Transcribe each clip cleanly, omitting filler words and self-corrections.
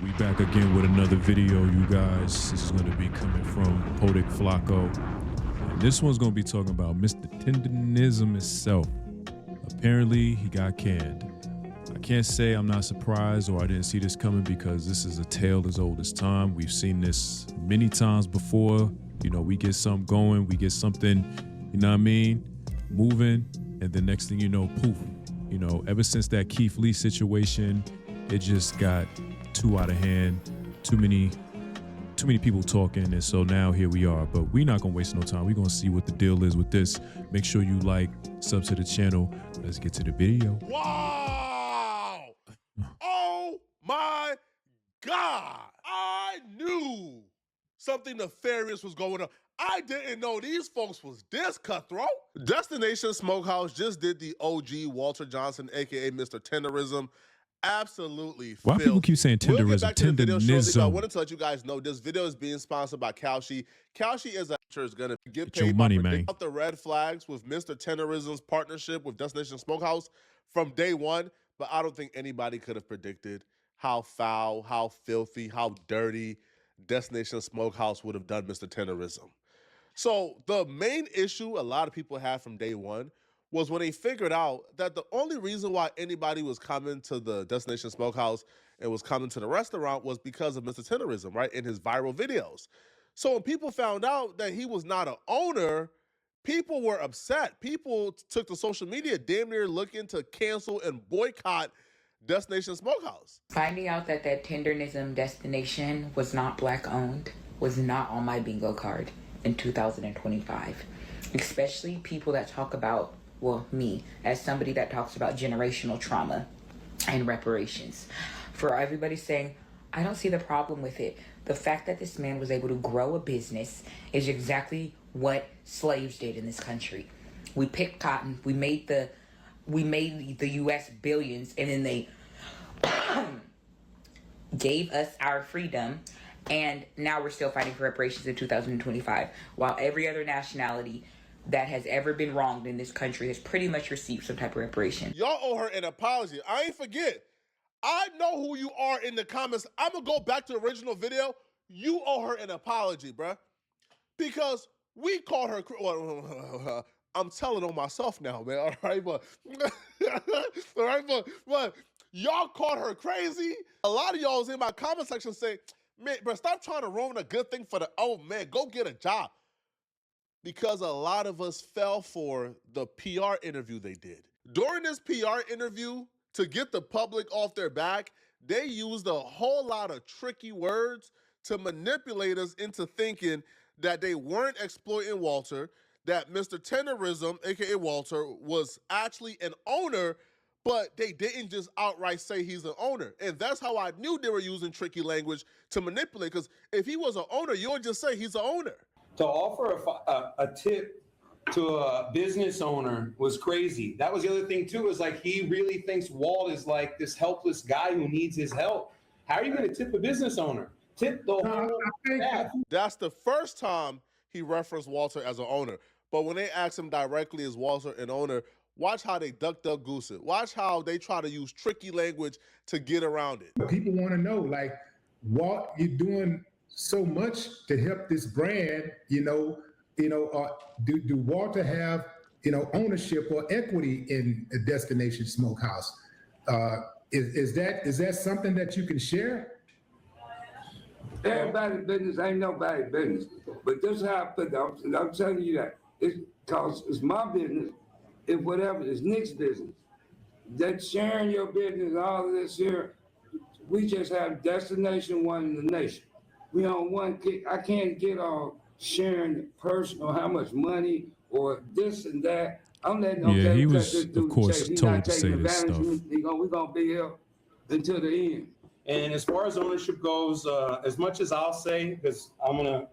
We back again with another video, you guys. This is going to be coming from Podic Flacco. And this one's going to be talking about Mr. Tendernism itself. Apparently, he got canned. I can't say I'm not surprised or I didn't see this coming because this is a tale as old as time. We've seen this many times before. You know, we get something going, we get something, you know what I mean, moving, and the next thing you know, poof. You know, ever since that Keith Lee situation, it just got too out of hand, too many people talking, and so now here we are. But we're not gonna waste no time. We're gonna see what the deal is with this. Make sure you like, sub to the channel. Let's get to the video. Wow! Oh my God! I knew something nefarious was going on. I didn't know these folks was this cutthroat. Destination Smokehouse just did the OG Walter Johnson, aka Mr. Tenderism. Absolutely. Why people keep saying tenderism? We'll get back to the video shortly, but I Tendernism. wanted to let you guys know this video is being sponsored by Kalshi. Kalshi is gonna get Get your paid money, by man. predicting out the red flags with Mr. Tenderism's partnership with Destination Smokehouse from day one. But I don't think anybody could have predicted how foul, how filthy, how dirty Destination Smokehouse would have done Mr. Tenderism. So the main issue a lot of people had from day one was when they figured out that the only reason why anybody was coming to the Destination Smokehouse and was coming to the restaurant was because of Mr. Tenderism, right, in his viral videos. So when people found out that he was not an owner, people were upset. People took to social media damn near looking to cancel and boycott Destination Smokehouse. Finding out that that Tendernism destination was not Black owned was not on my bingo card in 2025. Especially people that talk about, well, me, as somebody that talks about generational trauma and reparations. For everybody saying, I don't see the problem with it. The fact that this man was able to grow a business is exactly what slaves did in this country. We picked cotton, we made the US billions, and then they gave us our freedom, and now we're still fighting for reparations in 2025, while every other nationality that has ever been wronged in this country has pretty much received some type of reparation. Y'all owe her an apology. I ain't forget. I know who you are in the comments. I'm gonna go back to the original video. You owe her an apology, bruh. Because we called her, well, I'm telling on myself now, man, all right? But, all right, but y'all called her crazy. A lot of y'all was in my comment section saying, man, bro, stop trying to ruin a good thing for the old man. Go get a job. Because a lot of us fell for the PR interview they did. During this PR interview, to get the public off their back, they used a whole lot of tricky words to manipulate us into thinking that they weren't exploiting Walter, that Mr. Tenderism, aka Walter, was actually an owner, but they didn't just outright say he's an owner. And that's how I knew they were using tricky language to manipulate, because if he was an owner, you would just say he's an owner. To offer a tip to a business owner was crazy. That was the other thing too, is like he really thinks Walt is like this helpless guy who needs his help. How are you going to tip a business owner? Tip the whole staff. That's the first time he referenced Walter as an owner. But when they asked him directly, is Walter an owner, watch how they duck goose it. Watch how they try to use tricky language to get around it. People want to know, like, Walt, you're doing so much to help this brand, do Walter have, ownership or equity in a Destination Smokehouse? Is that something that you can share? Everybody's business ain't nobody's business. But this is how I put it. I'm telling you that. It's because it's my business. It's whatever. It's Nick's business. That sharing your business, all of this here, we just have destination one in the nation. We on one kick. I can't get on sharing personal, how much money or this and that. I'm letting Yeah, he was, of course, told to say this stuff. We're gonna be here until the end. And as far as ownership goes, as much as I'll say, because I'm going to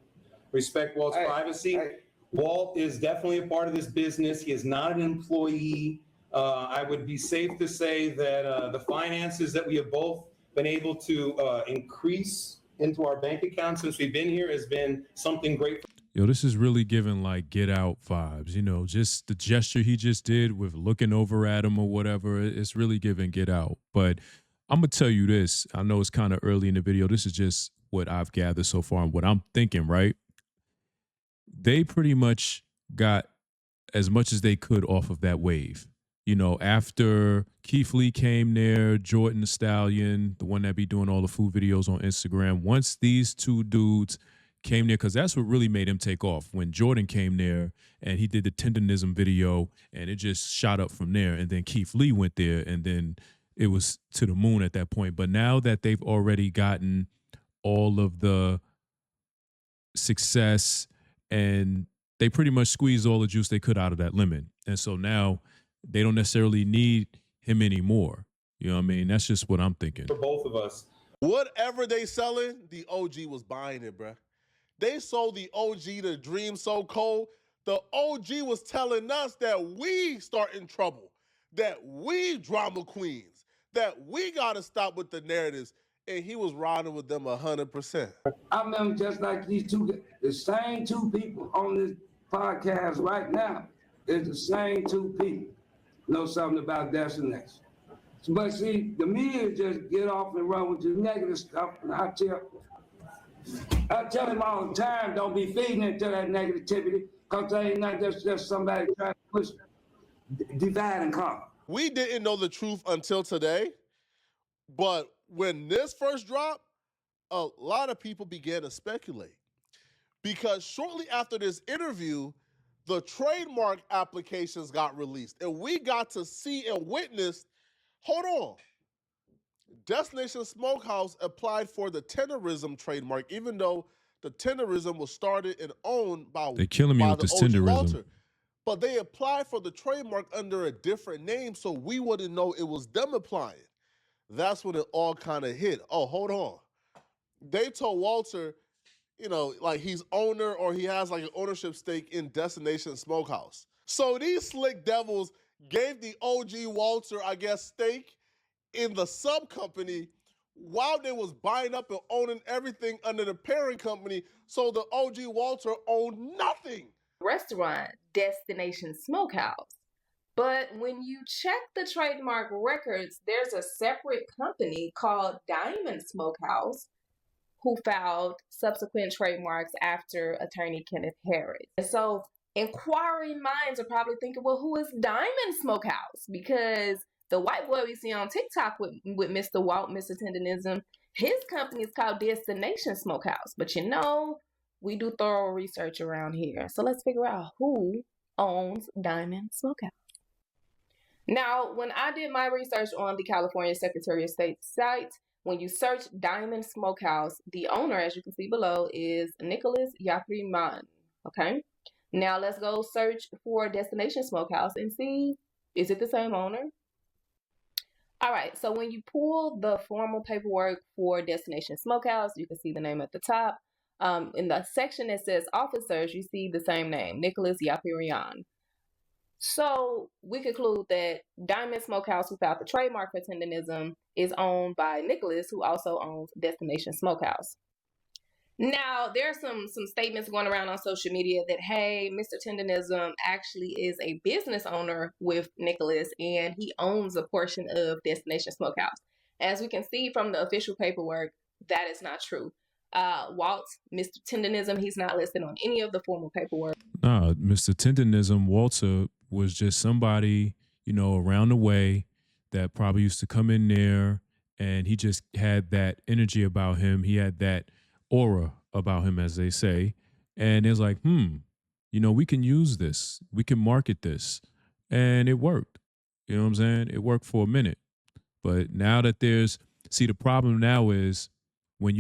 respect Walt's privacy, Walt is definitely a part of this business. He is not an employee. I would be safe to say that the finances that we have both been able to increase into our bank account since we've been here has been something great. Yo, this is really giving like Get Out vibes, you know, just the gesture he just did with looking over at him or whatever. It's really giving Get Out. But I'm gonna tell you this. I know it's kind of early in the video. This is just what I've gathered so far and what I'm thinking, right? They pretty much got as much as they could off of that wave. You know, after Keith Lee came there, Jordan the Stallion, the one that be doing all the food videos on Instagram, once these two dudes came there, because that's what really made him take off. When Jordan came there and he did the Tendernism video, and it just shot up from there. And then Keith Lee went there, and then it was to the moon at that point. But now that they've already gotten all of the success, and they pretty much squeezed all the juice they could out of that lemon. And so now they don't necessarily need him anymore. You know what I mean? That's just what I'm thinking. For both of us. Whatever they selling, the OG was buying it, bruh. They sold the OG the dream so cold. The OG was telling us that we start in trouble, that we drama queens, that we gotta stop with the narratives, and he was riding with them 100%. I remember just like these two, the same two people on this podcast right now is the same two people know something about destination. But see, the media just get off and run with the negative stuff, and I tell him all the time, don't be feeding into that negativity, because they ain't not just somebody trying to push, divide and conquer. We didn't know the truth until today, but when this first dropped, a lot of people began to speculate. Because shortly after this interview, the trademark applications got released, and we got to see and witness, hold on, Destination Smokehouse applied for the Tendernism trademark, even though the Tendernism was started and owned by They're killing me with this Tenderism. But they applied for the trademark under a different name, so we wouldn't know it was them applying. That's when it all kind of hit. Oh, hold on. They told Walter, you know, like he's owner or he has like an ownership stake in Destination Smokehouse. So these slick devils gave the OG Walter, I guess, stake in the sub company while they was buying up and owning everything under the parent company. So the OG Walter owned nothing. Restaurant, Destination Smokehouse. But when you check the trademark records, there's a separate company called Diamond Smokehouse who filed subsequent trademarks after attorney Kenneth Harris. And so inquiring minds are probably thinking, well, who is Diamond Smokehouse? Because the white boy we see on TikTok with Mr. Walt, Mr. Tendernism, his company is called Destination Smokehouse. But you know, we do thorough research around here. So let's figure out who owns Diamond Smokehouse. Now, when I did my research on the California Secretary of State site, when you search Diamond Smokehouse, the owner, as you can see below, is Nicholas Yapriman. Okay? Now let's go search for Destination Smokehouse and see, is it the same owner? All right, so when you pull the formal paperwork for Destination Smokehouse, you can see the name at the top. In the section that says officers, you see the same name, Nicholas Yapirian. So we conclude that Diamond Smokehouse, who filed the trademark for Tendernism, is owned by Nicholas, who also owns Destination Smokehouse. Now, there are some statements going around on social media that, hey, Mr. Tendernism actually is a business owner with Nicholas, and he owns a portion of Destination Smokehouse. As we can see from the official paperwork, that is not true. Walt, Mr. Tendernism, he's not listed on any of the formal paperwork. Nah, Mr. Tendernism, Walter, was just somebody, you know, around the way that probably used to come in there, and he just had that energy about him. He had that aura about him, as they say. And it's like, you know, we can use this. We can market this. And it worked. You know what I'm saying? It worked for a minute. But now that the problem now is when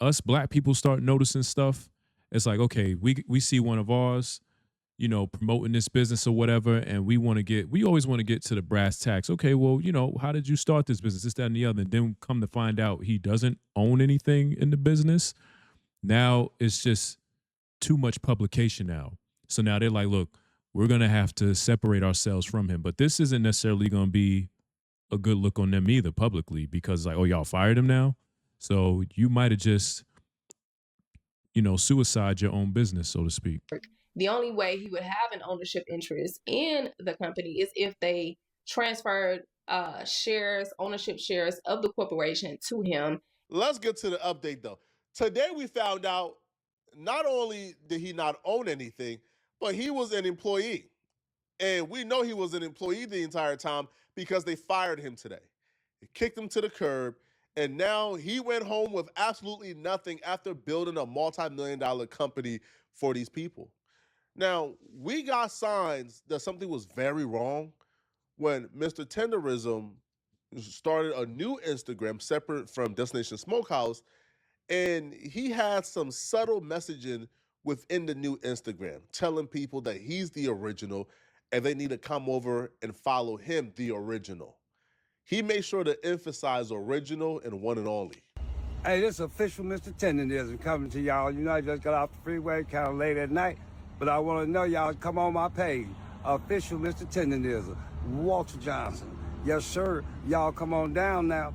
us black people start noticing stuff, it's like, okay, we see one of ours, you know, promoting this business or whatever, and we always want to get to the brass tacks. Okay, well, you know, how did you start this business, this, that, and the other? And then come to find out he doesn't own anything in the business. Now it's just too much publication now. So now they're like, look, we're going to have to separate ourselves from him. But this isn't necessarily going to be a good look on them either publicly, because like, oh, y'all fired him now? So you might have just, you know, suicide your own business, so to speak. The only way he would have an ownership interest in the company is if they transferred ownership shares of the corporation to him. Let's get to the update though. Today we found out not only did he not own anything, but he was an employee. And we know he was an employee the entire time because they fired him today. They kicked him to the curb, and now he went home with absolutely nothing after building a multi-million-dollar company for these people. Now, we got signs that something was very wrong when Mr. Tenderism started a new Instagram separate from Destination Smokehouse, and he had some subtle messaging within the new Instagram telling people that he's the original and they need to come over and follow him, the original. He made sure to emphasize original and one and only. Hey, this is official Mr. Tendernism coming to y'all. You know, I just got off the freeway kind of late at night, but I want to know y'all come on my page. Official Mr. Tendernism, Walter Johnson. Yes, sir. Y'all come on down now.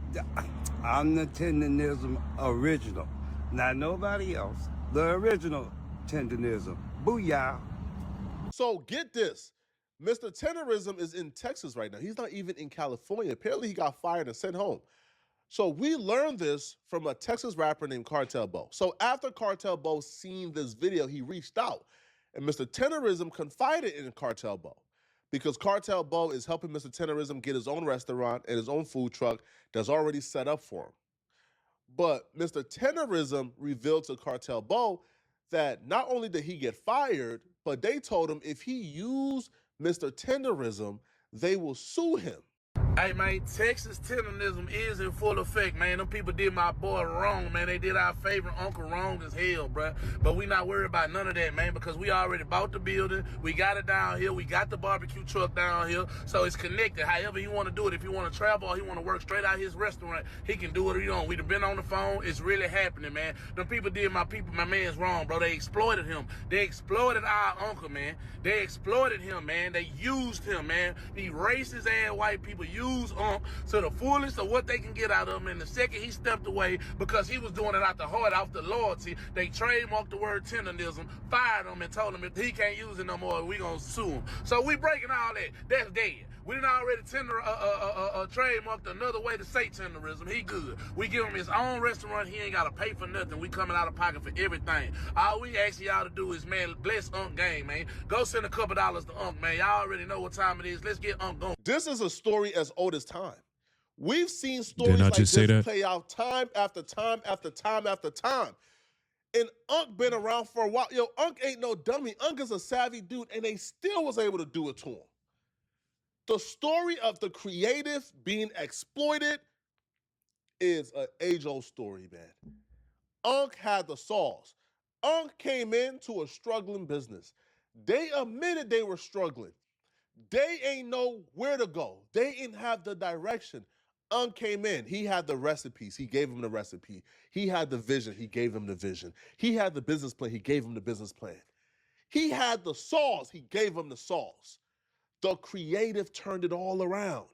I'm the Tendernism original. Not nobody else. The original Tendernism. Booyah. So get this. Mr. Tenderism is in Texas right now. He's not even in California. Apparently he got fired and sent home. So we learned this from a Texas rapper named Cartel Bo. So after Cartel Bo seen this video, he reached out. And Mr. Tenderism confided in Cartel Bo because Cartel Bo is helping Mr. Tenderism get his own restaurant and his own food truck that's already set up for him. But Mr. Tenderism revealed to Cartel Bo that not only did he get fired, but they told him if he used Mr. Tenderism, they will sue him. Hey, man, Texas Tendernism is in full effect, man. Them people did my boy wrong, man. They did our favorite uncle wrong as hell, bruh. But we not worried about none of that, man, because we already bought the building. We got it down here. We got the barbecue truck down here. So it's connected. However you want to do it. If you want to travel or he want to work straight out his restaurant, he can do it or you don't. We've been on the phone. It's really happening, man. Them people did my man's wrong, bro. They exploited him. They exploited our uncle, man. They exploited him, man. They used him, man. These racist ass white people use to the fullest of what they can get out of him. And the second he stepped away, because he was doing it out the heart, out the loyalty, they trademarked the word tendernism, fired him, and told him if he can't use it no more, we gonna sue him. So we breaking all that. That's dead. We done already trademarked another way to say tenderism. He good. We give him his own restaurant. He ain't got to pay for nothing. We coming out of pocket for everything. All we ask y'all to do is, man, bless Unc Gang, man. Go send a couple dollars to Unc, man. Y'all already know what time it is. Let's get Unc going. This is a story as old as time. We've seen stories like this play out time after time after time after time. And Unc been around for a while. Yo, Unc ain't no dummy. Unc is a savvy dude, and they still was able to do it to him. The story of the creative being exploited is an age-old story, man. Unc had the sauce. Unc came into a struggling business. They admitted they were struggling. They ain't know where to go. They didn't have the direction. Unc came in. He had the recipes. He gave him the recipe. He had the vision. He gave him the vision. He had the business plan. He gave him the business plan. He had the sauce. He gave him the sauce. The creative turned it all around.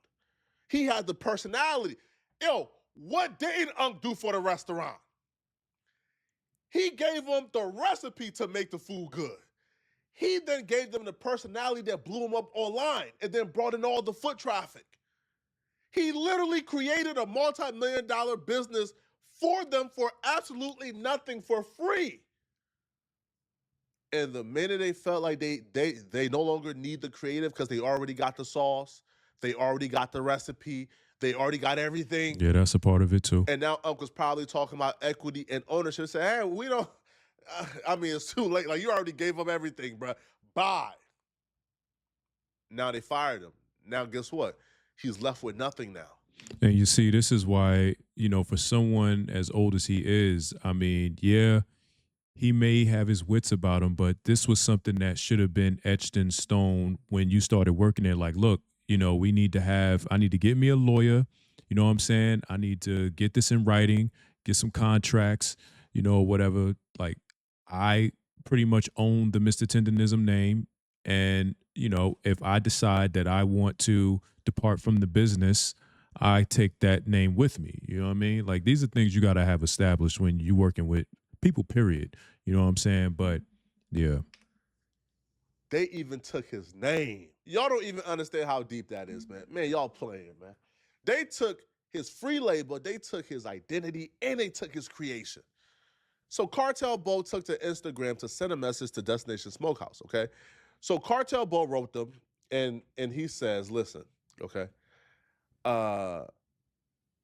He had the personality. Yo, what did Unc do for the restaurant? He gave them the recipe to make the food good. He then gave them the personality that blew them up online and then brought in all the foot traffic. He literally created a multi-million-dollar business for them for absolutely nothing, for free. And the minute they felt like they no longer need the creative because they already got the sauce, they already got the recipe, they already got everything. Yeah, that's a part of it too. And now Uncle's probably talking about equity and ownership. Say, hey, we don't, I mean, it's too late. Like, you already gave them everything, bro. Bye. Now they fired him. Now guess what? He's left with nothing now. And you see, this is why, you know, for someone as old as he is, I mean, yeah, he may have his wits about him, but this was something that should have been etched in stone when you started working there. Like, look, you know, I need to get me a lawyer. You know what I'm saying? I need to get this in writing, get some contracts, you know, whatever. Like, I pretty much own the Mr. Tendernism name. And, you know, if I decide that I want to depart from the business, I take that name with me. You know what I mean? Like, these are things you got to have established when you're working with people, period. You know what I'm saying? But, yeah. They even took his name. Y'all don't even understand how deep that is, man. Man, y'all playing, man. They took his free labor, they took his identity, and they took his creation. So Cartel Bo took to Instagram to send a message to Destination Smokehouse, okay? So Cartel Bo wrote them, and he says, listen, okay,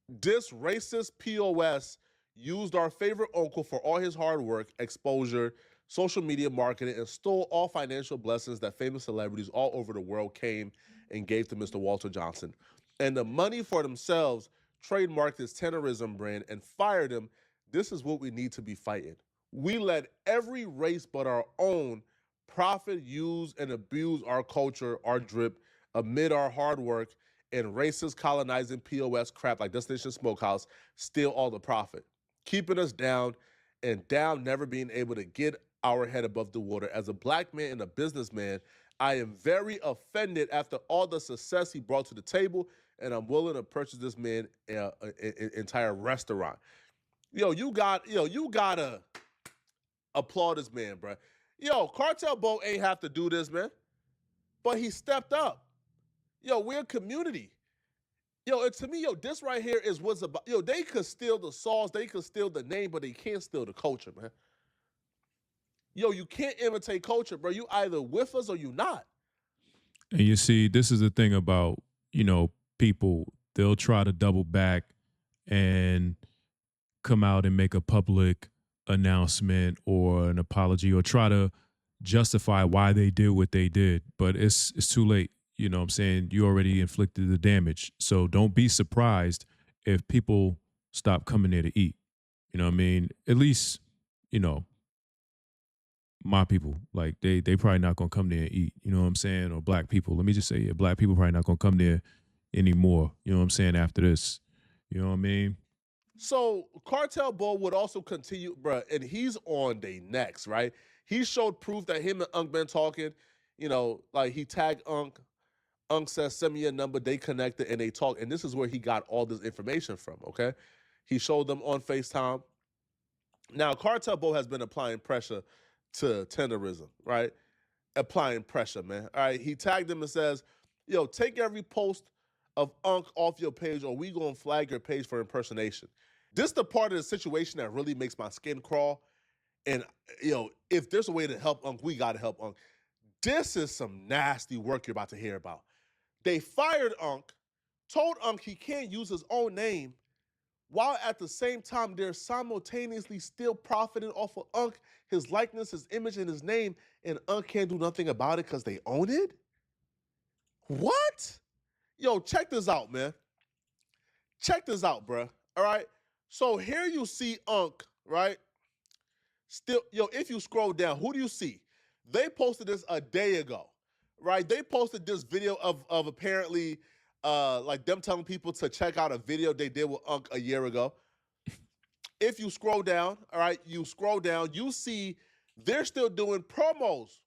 this racist POS used our favorite uncle for all his hard work, exposure, social media marketing, and stole all financial blessings that famous celebrities all over the world came and gave to Mr. Walter Johnson. And the money for themselves trademarked his Tendernism brand and fired him. This is what we need to be fighting. We let every race but our own profit, use, and abuse our culture, our drip, amid our hard work, and racist colonizing POS crap like Destination Smokehouse steal all the profit, keeping us down and down, never being able to get our head above the water. As a black man and a businessman, I am very offended after all the success he brought to the table, and I'm willing to purchase this man an entire restaurant. You gotta applaud this man, bro. Cartel Bo ain't have to do this, man, but he stepped up. We're a community. To me, this right here is what's about. They could steal the sauce, they could steal the name, but they can't steal the culture, man. You can't imitate culture, bro. You either with us or you not. And you see, this is the thing about, people. They'll try to double back and come out and make a public announcement or an apology or try to justify why they did what they did. But it's too late. You know what I'm saying? You already inflicted the damage. So don't be surprised if people stop coming there to eat. You know what I mean? At least, my people, like they probably not gonna come there and eat, you know what I'm saying? Or black people. Let me just say it. Black people probably not gonna come there anymore. You know what I'm saying? After this. You know what I mean? So Cartel Bo would also continue, bruh, and he's on their necks, right? He showed proof that him and Unc been talking, like he tagged Unc. Unc says, send me your number. They connected and they talk. And this is where he got all this information from, okay? He showed them on FaceTime. Now, Cartel Bo has been applying pressure to Tendernism, right? Applying pressure, man. All right, he tagged him and says, take every post of Unc off your page or we gonna flag your page for impersonation. This is the part of the situation that really makes my skin crawl. And, if there's a way to help Unc, we gotta help Unc. This is some nasty work you're about to hear about. They fired Unc, told Unc he can't use his own name, while at the same time they're simultaneously still profiting off of Unc, his likeness, his image, and his name, and Unc can't do nothing about it because they own it? What? Check this out, man. Check this out, bruh. All right? So here you see Unc, right? Still, if you scroll down, who do you see? They posted this a day ago, right? They posted this video of apparently like them telling people to check out a video they did with Unc a year ago. If you scroll down, all right, you see they're still doing promos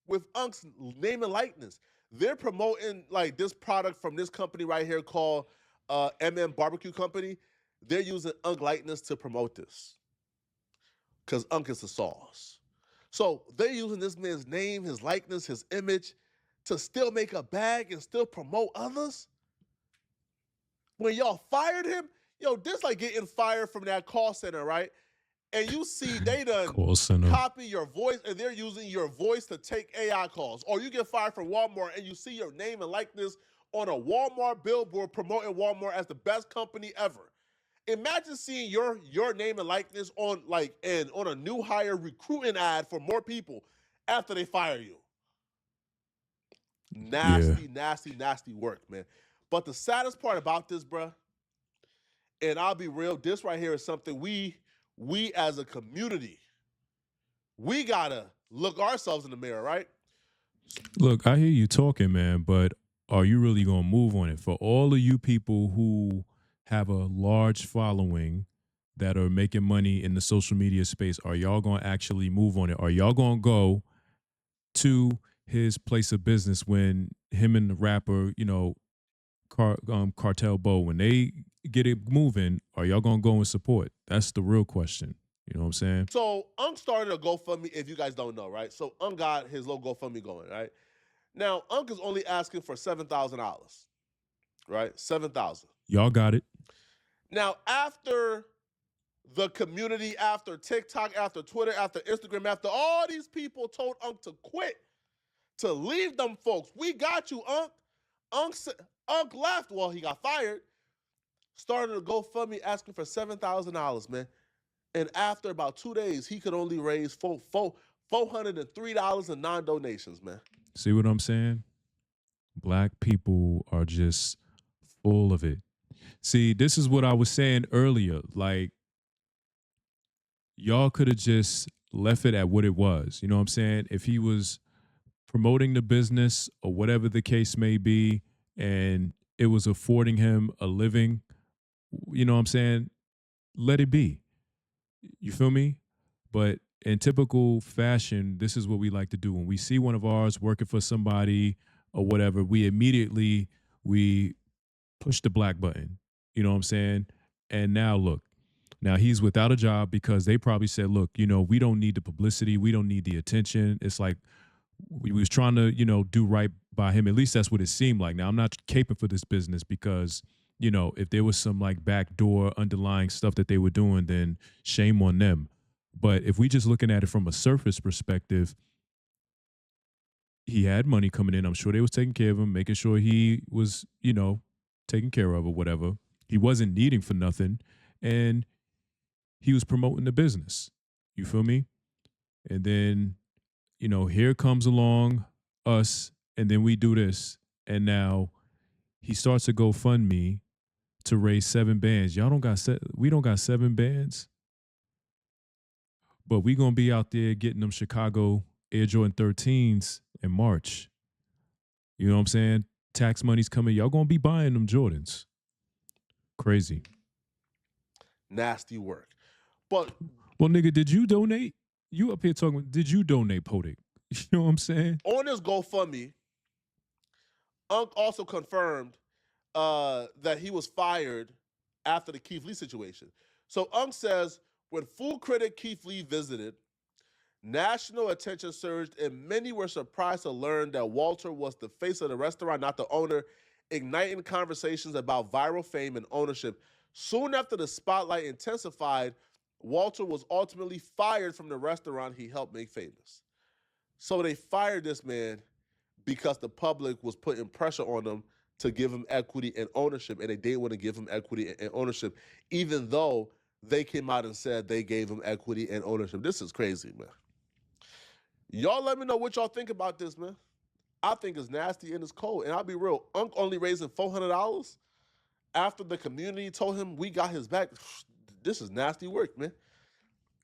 with Unc's name and likeness. They're promoting like this product from this company right here called Barbecue Company. They're using Unc likeness to promote this because Unc is the sauce. So they're using this man's name, his likeness, his image to still make a bag and still promote others. When y'all fired him, this like getting fired from that call center, right? And you see they done copy your voice and they're using your voice to take AI calls. Or you get fired from Walmart and you see your name and likeness on a Walmart billboard promoting Walmart as the best company ever. Imagine seeing your name and likeness on a new hire recruiting ad for more people after they fire you. Nasty work, man. But the saddest part about this, bruh, and I'll be real, this right here is something we as a community, we gotta look ourselves in the mirror, right? Look, I hear you talking, man, but are you really gonna move on it? For all of you people who have a large following that are making money in the social media space, are y'all gonna actually move on it? Are y'all gonna go to his place of business when him and the rapper, Cartel Bo, when they get it moving, are y'all gonna go and support? That's the real question. You know what I'm saying? So Unc started a GoFundMe, if you guys don't know, right? So Unc got his little GoFundMe going, right? Now Unc is only asking for $7,000, right? $7,000. Y'all got it. Now, after the community, after TikTok, after Twitter, after Instagram, after all these people told Unc to quit, to leave them folks, we got you, Unc. Unc left. Well, he got fired. Started a GoFundMe asking for $7,000, man. And after about 2 days, he could only raise $403 in non-donations, man. See what I'm saying? Black people are just full of it. See, this is what I was saying earlier. Like, y'all could have just left it at what it was. You know what I'm saying? If he was promoting the business or whatever the case may be, and it was affording him a living, you know what I'm saying? Let it be. You feel me? But in typical fashion, this is what we like to do. When we see one of ours working for somebody or whatever, we immediately push the black button. You know what I'm saying? And now look, now he's without a job because they probably said, look, you know, we don't need the publicity. We don't need the attention. It's like we was trying to, you know, do right by him. At least that's what it seemed like. Now, I'm not caping for this business because, you know, if there was some like backdoor underlying stuff that they were doing, then shame on them. But if we just looking at it from a surface perspective, he had money coming in. I'm sure they was taking care of him, making sure he was, you know, taken care of or whatever. He wasn't needing for nothing. And he was promoting the business. You feel me? And then, you know, here comes along us, and then we do this. And now he starts to GoFundMe to raise 7 bands. We don't got 7 bands. But we gonna be out there getting them Chicago Air Jordan 13s in March. You know what I'm saying? Tax money's coming. Y'all gonna be buying them Jordans. Crazy. Nasty work. But well, nigga, did you donate? You up here talking, did you donate, Podik? You know what I'm saying? On this GoFundMe, Unc also confirmed that he was fired after the Keith Lee situation. So Unc says, when food critic Keith Lee visited, national attention surged and many were surprised to learn that Walter was the face of the restaurant, not the owner, igniting conversations about viral fame and ownership. Soon after the spotlight intensified, Walter was ultimately fired from the restaurant he helped make famous. So they fired this man because the public was putting pressure on them to give him equity and ownership, and they didn't want to give him equity and ownership, even though they came out and said they gave him equity and ownership. This is crazy, man. Y'all let me know what y'all think about this, man. I think it's nasty and it's cold. And I'll be real, Unc only raising $400 after the community told him we got his back. This is nasty work, man.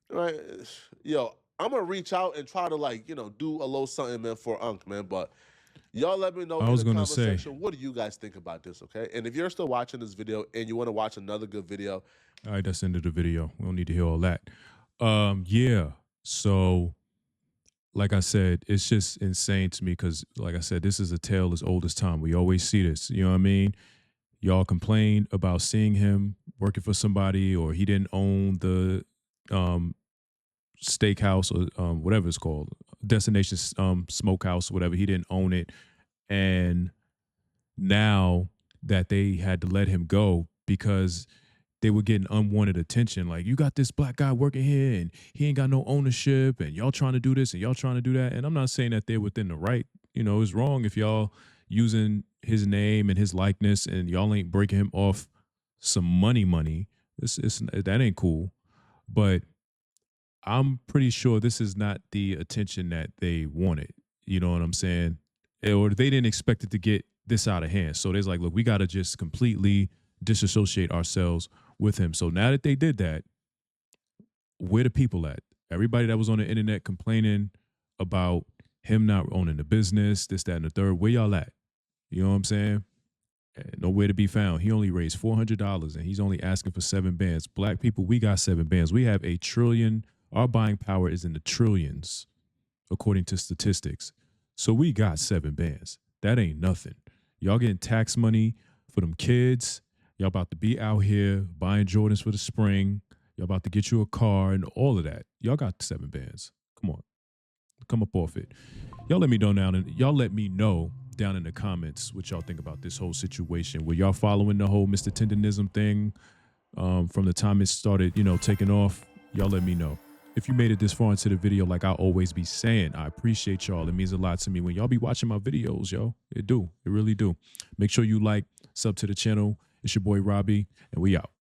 Right? Yo, I'm going to reach out and try to, like, you know, do a little something, man, for Unc, man. But y'all let me know in the comment section, what do you guys think about this, okay? And if you're still watching this video and you want to watch another good video. All right, that's the end of the video. We don't need to hear all that. Yeah, so like I said, it's just insane to me because, like I said, this is a tale as old as time. We always see this, you know what I mean? Y'all complain about seeing him working for somebody or he didn't own the steakhouse or whatever it's called, Destination Smokehouse, whatever. He didn't own it. And now that they had to let him go because they were getting unwanted attention. Like, you got this black guy working here and he ain't got no ownership and y'all trying to do this and y'all trying to do that. And I'm not saying that they're within the right. You know, it's wrong if y'all using his name and his likeness and y'all ain't breaking him off some money. That ain't cool. But I'm pretty sure this is not the attention that they wanted. You know what I'm saying? Or they didn't expect it to get this out of hand. So there's like, look, we got to just completely disassociate ourselves with him. So now that they did that, where the people at? Everybody that was on the internet complaining about him not owning the business, this, that, and the third, where y'all at? You know what I'm saying? Nowhere to be found. He only raised $400 and he's only asking for 7 bands. Black people, we got 7 bands. We have $1 trillion. Our buying power is in the trillions, according to statistics. So we got 7 bands. That ain't nothing. Y'all getting tax money for them kids. Y'all about to be out here buying Jordans for the spring. Y'all about to get you a car and all of that. Y'all got 7 bands. Come on. Come up off it. Y'all let me know now. And y'all let me know down in the comments what y'all think about this whole situation. Were y'all following the whole Mr. Tendernism thing from the time it started, you know, taking off? Y'all let me know. If you made it this far into the video, like I always be saying, I appreciate y'all. It means a lot to me when y'all be watching my videos, yo. It do. It really do. Make sure you like, sub to the channel. It's your boy Robbie, and we out.